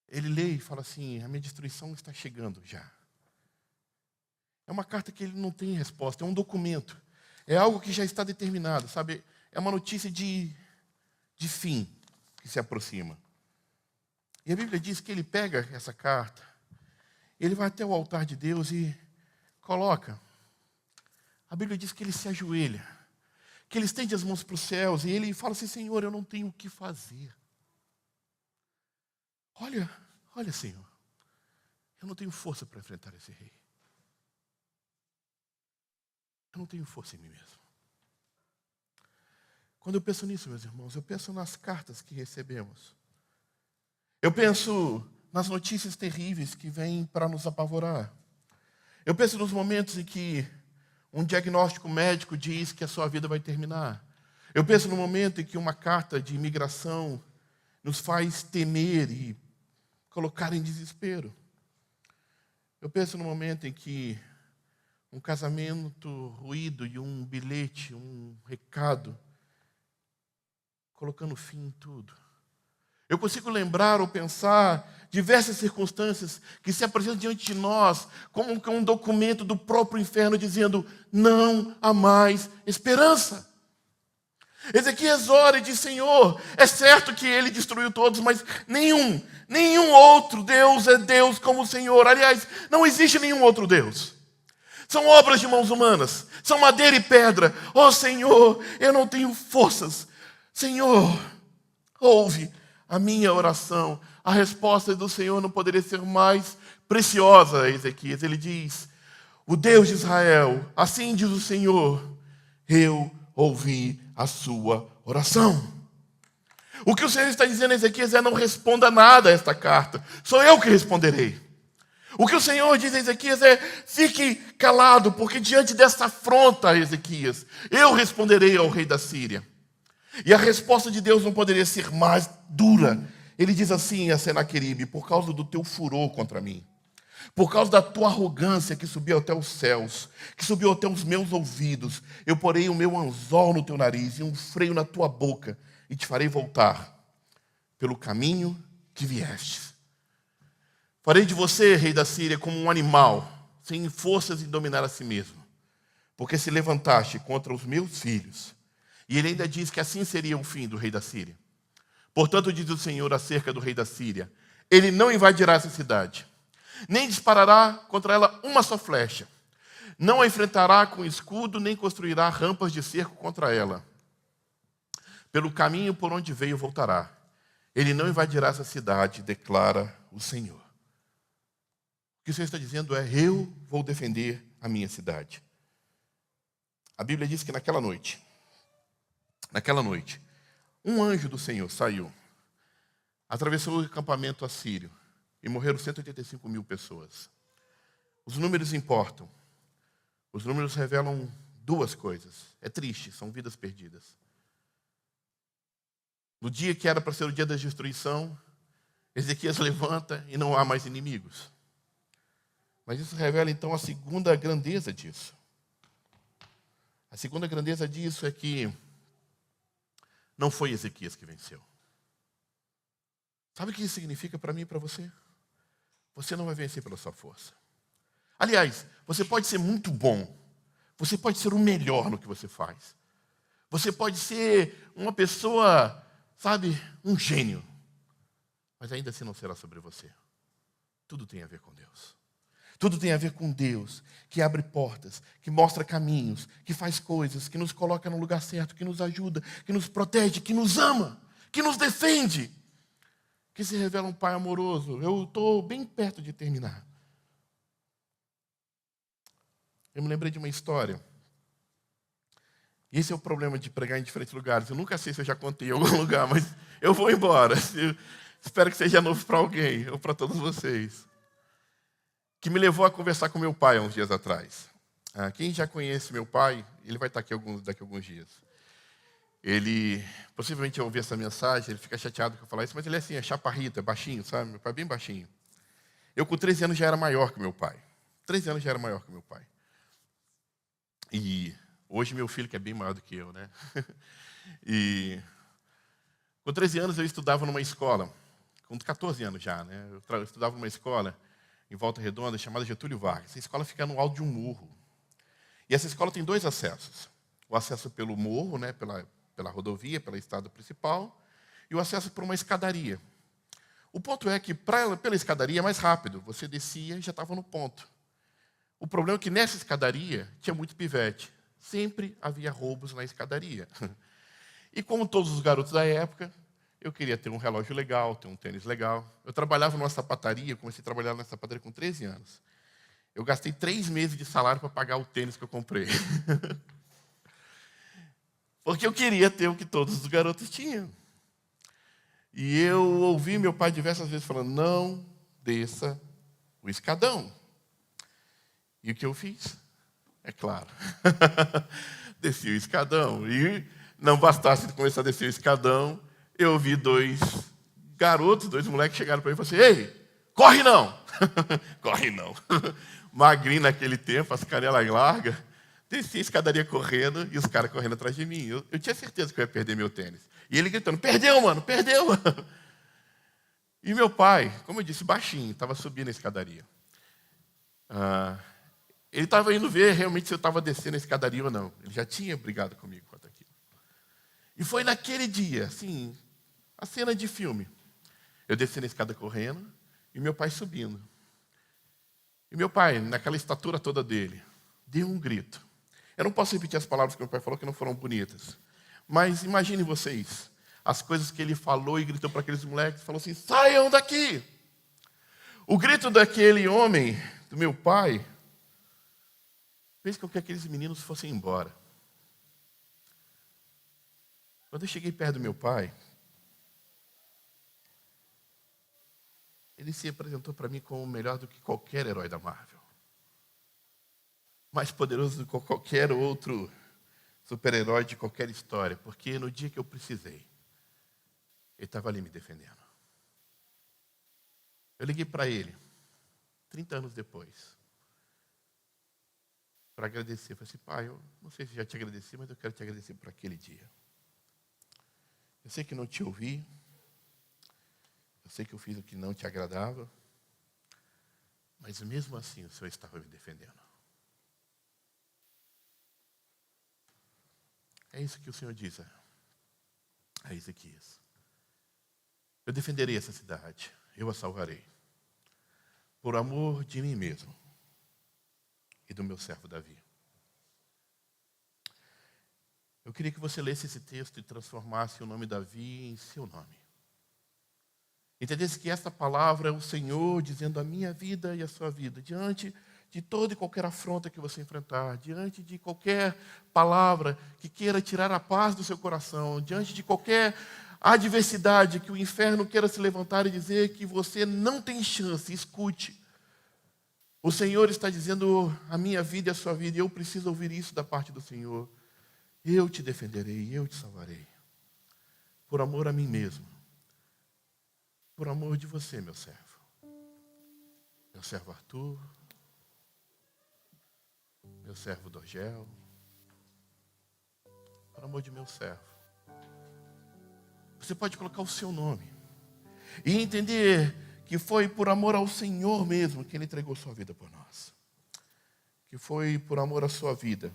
ele lê e fala assim: a minha destruição está chegando já. É uma carta que ele não tem resposta, é um documento. É algo que já está determinado, sabe? É uma notícia de fim que se aproxima. E a Bíblia diz que ele pega essa carta, ele vai até o altar de Deus e coloca. A Bíblia diz que ele se ajoelha, que ele estende as mãos para os céus e ele fala assim: Senhor, eu não tenho o que fazer. Olha, Senhor, eu não tenho força para enfrentar esse rei. Eu não tenho força em mim mesmo. Quando eu penso nisso, meus irmãos, eu penso nas cartas que recebemos. Eu penso nas notícias terríveis que vêm para nos apavorar. Eu penso nos momentos em que um diagnóstico médico diz que a sua vida vai terminar. Eu penso no momento em que uma carta de imigração nos faz temer e colocar em desespero. Eu penso no momento em que um casamento ruído e um bilhete, um recado, colocando fim em tudo. Eu consigo lembrar ou pensar diversas circunstâncias que se apresentam diante de nós como um documento do próprio inferno dizendo: não há mais esperança. Ezequias ora e diz: Senhor, é certo que ele destruiu todos, mas nenhum outro Deus é Deus como o Senhor. Aliás, não existe nenhum outro Deus. São obras de mãos humanas, são madeira e pedra. Oh Senhor, eu não tenho forças. Senhor, ouve a minha oração. A resposta do Senhor não poderia ser mais preciosa a Ezequias. Ele diz: o Deus de Israel, assim diz o Senhor, eu ouvi a sua oração. O que o Senhor está dizendo a Ezequias é: não responda nada a esta carta, sou eu que responderei. O que o Senhor diz a Ezequias é: fique calado, porque diante dessa afronta, Ezequias, eu responderei ao rei da Síria. E a resposta de Deus não poderia ser mais dura. Ele diz assim a Senaqueribe: por causa do teu furor contra mim, por causa da tua arrogância que subiu até os céus, que subiu até os meus ouvidos, eu porei o meu anzol no teu nariz e um freio na tua boca, e te farei voltar pelo caminho que viestes. Farei de você, rei da Síria, como um animal, sem forças em dominar a si mesmo, porque se levantaste contra os meus filhos. E ele ainda diz que assim seria o fim do rei da Síria. Portanto, diz o Senhor acerca do rei da Síria: ele não invadirá essa cidade, nem disparará contra ela uma só flecha, não a enfrentará com escudo, nem construirá rampas de cerco contra ela. Pelo caminho por onde veio voltará. Ele não invadirá essa cidade, declara o Senhor. O que o Senhor está dizendo é: eu vou defender a minha cidade. A Bíblia diz que naquela noite, um anjo do Senhor saiu, atravessou o acampamento assírio e morreram 185 mil pessoas. Os números importam. Os números revelam duas coisas. É triste, são vidas perdidas. No dia que era para ser o dia da destruição, Ezequias levanta e não há mais inimigos. Mas isso revela então a segunda grandeza disso. A segunda grandeza disso é que não foi Ezequias que venceu. Sabe o que isso significa para mim e para você? Você não vai vencer pela sua força. Aliás, você pode ser muito bom. Você pode ser o melhor no que você faz. Você pode ser uma pessoa, um gênio. Mas ainda assim não será sobre você. Tudo tem a ver com Deus. Tudo tem a ver com Deus, que abre portas, que mostra caminhos, que faz coisas, que nos coloca no lugar certo, que nos ajuda, que nos protege, que nos ama, que nos defende, que se revela um Pai amoroso. Eu estou bem perto de terminar. Eu me lembrei de uma história. Esse é o problema de pregar em diferentes lugares. Eu nunca sei se eu já contei em algum lugar, mas eu vou embora. Eu espero que seja novo para alguém, ou para todos vocês. Que me levou a conversar com meu pai há uns dias atrás. Quem já conhece meu pai, ele vai estar aqui daqui a alguns dias. Ele, possivelmente ao ouvir essa mensagem, ele fica chateado que eu falar isso, mas ele é assim, é chaparrito, é baixinho, sabe? Meu pai é bem baixinho. Eu com 13 anos já era maior que meu pai. 13 anos já era maior que meu pai. E hoje meu filho, que é bem maior do que eu, né? E com 13 anos eu estudava numa escola, com 14 anos já, né? Eu estudava numa escola em Volta Redonda, chamada Getúlio Vargas. Essa escola fica no alto de um morro. E essa escola tem dois acessos. O acesso pelo morro, né, pela rodovia, pela estrada principal, e o acesso por uma escadaria. O ponto é que pela escadaria é mais rápido. Você descia e já estava no ponto. O problema é que nessa escadaria tinha muito pivete. Sempre havia roubos na escadaria. E como todos os garotos da época, eu queria ter um relógio legal, ter um tênis legal. Eu trabalhava numa sapataria, comecei a trabalhar nessa sapataria com 13 anos. Eu gastei 3 meses de salário para pagar o tênis que eu comprei. Porque eu queria ter o que todos os garotos tinham. E eu ouvi meu pai diversas vezes falando: não desça o escadão. E o que eu fiz? É claro. Desci o escadão. E não bastasse começar a descer o escadão, eu vi 2 garotos, 2 moleques chegaram para mim e falaram assim: ei, corre não! Corre não! Magrinho naquele tempo, as canelas largas. Desci a escadaria correndo e os caras correndo atrás de mim. Eu tinha certeza que eu ia perder meu tênis. E ele gritando: perdeu, mano, perdeu! E meu pai, como eu disse, baixinho, estava subindo a escadaria. Ele estava indo ver realmente se eu estava descendo a escadaria ou não. Ele já tinha brigado comigo quanto aquilo. E foi naquele dia, assim, a cena de filme. Eu descendo a escada correndo e meu pai subindo. E meu pai, naquela estatura toda dele, deu um grito. Eu não posso repetir as palavras que meu pai falou, que não foram bonitas. Mas imagine vocês, as coisas que ele falou e gritou para aqueles moleques, falou assim, saiam daqui! O grito daquele homem, do meu pai, fez com que aqueles meninos fossem embora. Quando eu cheguei perto do meu pai, ele se apresentou para mim como melhor do que qualquer herói da Marvel. Mais poderoso do que qualquer outro super-herói de qualquer história. Porque no dia que eu precisei, ele estava ali me defendendo. Eu liguei para ele, 30 anos depois, para agradecer. Eu falei assim, pai, eu não sei se já te agradeci, mas eu quero te agradecer por aquele dia. Eu sei que não te ouvi. Eu sei que eu fiz o que não te agradava. Mas mesmo assim o Senhor estava me defendendo. É isso que o Senhor diz a Ezequias. Eu defenderei essa cidade. Eu a salvarei. Por amor de mim mesmo. E do meu servo Davi. Eu queria que você lesse esse texto e transformasse o nome Davi em seu nome. Entendesse que esta palavra é o Senhor dizendo a minha vida e a sua vida, diante de toda e qualquer afronta que você enfrentar, diante de qualquer palavra que queira tirar a paz do seu coração, diante de qualquer adversidade que o inferno queira se levantar e dizer que você não tem chance, escute. O Senhor está dizendo a minha vida e a sua vida, e eu preciso ouvir isso da parte do Senhor. Eu te defenderei, eu te salvarei. Por amor a mim mesmo. Por amor de você, meu servo. Meu servo Arthur. Meu servo Dogel. Por amor de meu servo. Você pode colocar o seu nome. E entender que foi por amor ao Senhor mesmo que Ele entregou sua vida por nós. Que foi por amor à sua vida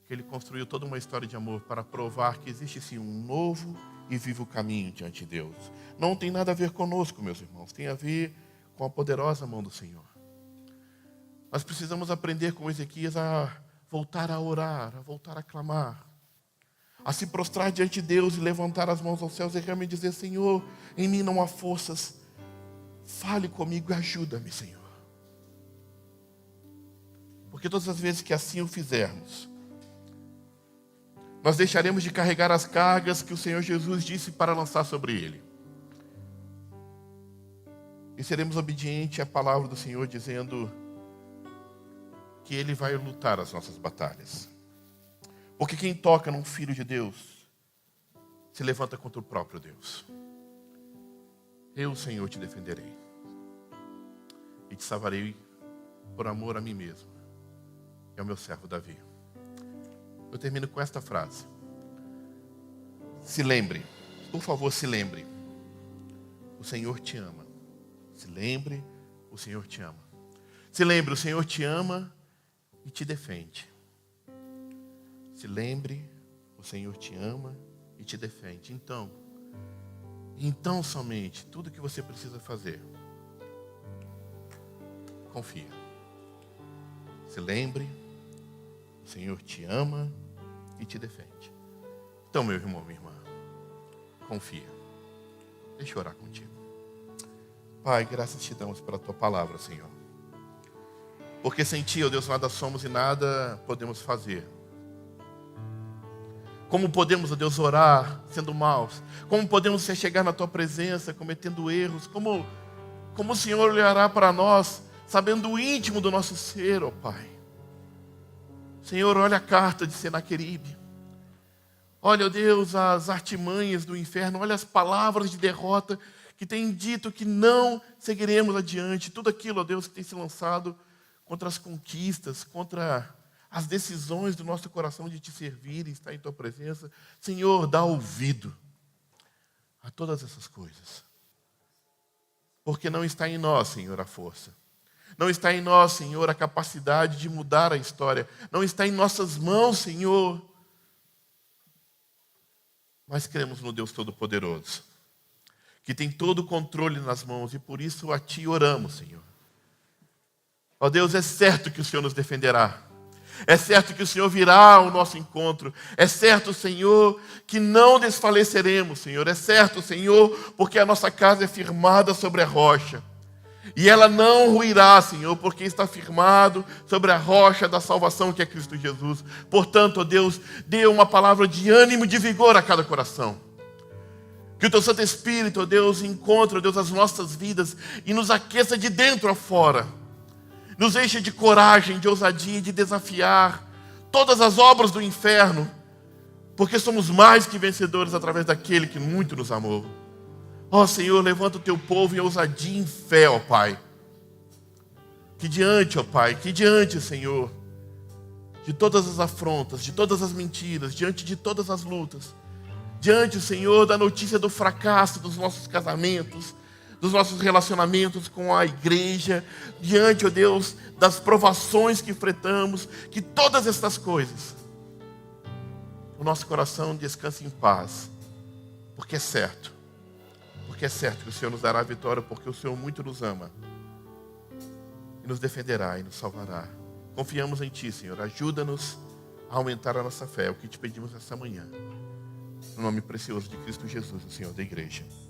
que Ele construiu toda uma história de amor para provar que existe sim um novo e vivo caminho diante de Deus. Não tem nada a ver conosco, meus irmãos. Tem a ver com a poderosa mão do Senhor. Nós precisamos aprender com Ezequias a voltar a orar, a voltar a clamar, a se prostrar diante de Deus e levantar as mãos aos céus e realmente dizer, Senhor, em mim não há forças. Fale comigo e ajuda-me, Senhor. Porque todas as vezes que assim o fizermos, nós deixaremos de carregar as cargas que o Senhor Jesus disse para lançar sobre Ele. E seremos obedientes à palavra do Senhor, dizendo que Ele vai lutar as nossas batalhas. Porque quem toca num filho de Deus, se levanta contra o próprio Deus. Eu, Senhor, te defenderei. E te salvarei por amor a mim mesmo. E ao meu servo Davi. Eu termino com esta frase. Se lembre, por favor, se lembre. O Senhor te ama. Se lembre, o Senhor te ama. Se lembre, o Senhor te ama e te defende. Se lembre, o Senhor te ama e te defende. Então somente, tudo que você precisa fazer, confia. Se lembre, o Senhor te ama e te defende. Então, meu irmão, minha irmã, confia. Deixa eu orar contigo. Pai, graças te damos pela tua palavra, Senhor. Porque sem ti, ó Deus, nada somos e nada podemos fazer. Como podemos, ó Deus, orar sendo maus? Como podemos chegar na tua presença cometendo erros? Como o Senhor olhará para nós, sabendo o íntimo do nosso ser, ó Pai? Senhor, olha a carta de Senaqueribe. Olha, ó Deus, as artimanhas do inferno. Olha as palavras de derrota que têm dito que não seguiremos adiante. Tudo aquilo, ó Deus, que tem se lançado contra as conquistas, contra as decisões do nosso coração de te servir e estar em tua presença. Senhor, dá ouvido a todas essas coisas. Porque não está em nós, Senhor, a força. Não está em nós, Senhor, a capacidade de mudar a história. Não está em nossas mãos, Senhor, Nós cremos no Deus Todo-Poderoso, que tem todo o controle nas mãos, e por isso a Ti oramos, Senhor. Ó Deus, é certo que o Senhor nos defenderá. É certo que o Senhor virá ao nosso encontro. É certo, Senhor, que não desfaleceremos, Senhor. É certo, Senhor, porque a nossa casa é firmada sobre a rocha. E ela não ruirá, Senhor, porque está firmado sobre a rocha da salvação que é Cristo Jesus. Portanto, ó Deus, dê uma palavra de ânimo e de vigor a cada coração. Que o Teu Santo Espírito, ó Deus, encontre, ó Deus, as nossas vidas e nos aqueça de dentro a fora. Nos enche de coragem, de ousadia e de desafiar todas as obras do inferno, porque somos mais que vencedores através daquele que muito nos amou. Ó Senhor, levanta o Teu povo em ousadia e em fé, ó Pai. Que diante, ó Pai, Senhor, de todas as afrontas, de todas as mentiras, diante de todas as lutas, diante, Senhor, da notícia do fracasso dos nossos casamentos, dos nossos relacionamentos com a igreja, diante, ó Deus, das provações que enfrentamos, que todas estas coisas, o nosso coração descanse em paz, porque é certo que o Senhor nos dará a vitória, porque o Senhor muito nos ama, e nos defenderá e nos salvará. Confiamos em Ti, Senhor, ajuda-nos a aumentar a nossa fé, é o que te pedimos essa manhã, no nome precioso de Cristo Jesus, o Senhor da igreja.